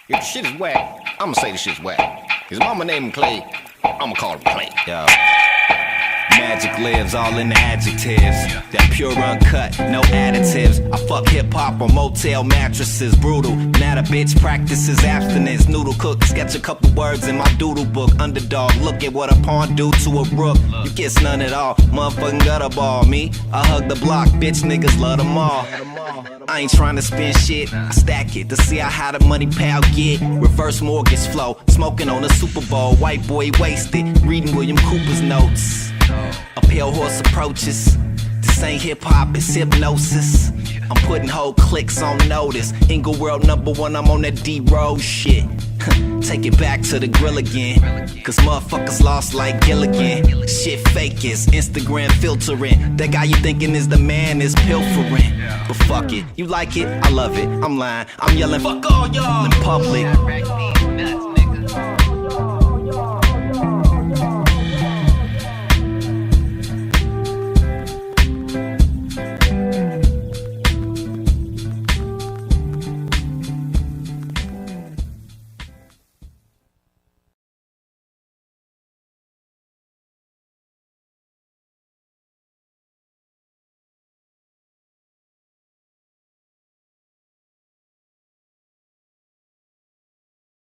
If the shit is whack, I'ma say the shit's whack. His mama named him Clay, I'ma call him Clay. Yo. Magic lives all in the adjectives. That pure uncut, no additives. I fuck hip-hop on motel mattresses. Brutal, now the bitch practices abstinence. Noodle cook, sketch a couple words in my doodle book. Underdog, look at what a pawn do to a rook. You gets none at all, motherfucking gutter ball. Me, I hug the block, bitch niggas love them all. I ain't trying to spend shit, I stack it to see how high the money pal get. Reverse mortgage flow, smoking on a Super Bowl. White boy wasted, reading William Cooper's notes. A pale horse approaches. This ain't hip-hop, it's hypnosis. I'm putting whole clicks on notice. Ingleworld #1, I'm on that D-Rose shit. Take it back to the grill again, cause motherfuckers lost like Gilligan. Shit fake is Instagram filtering. That guy you thinking is the man is pilfering. But fuck it, you like it, I love it, I'm lying. I'm yelling, fuck all y'all in public.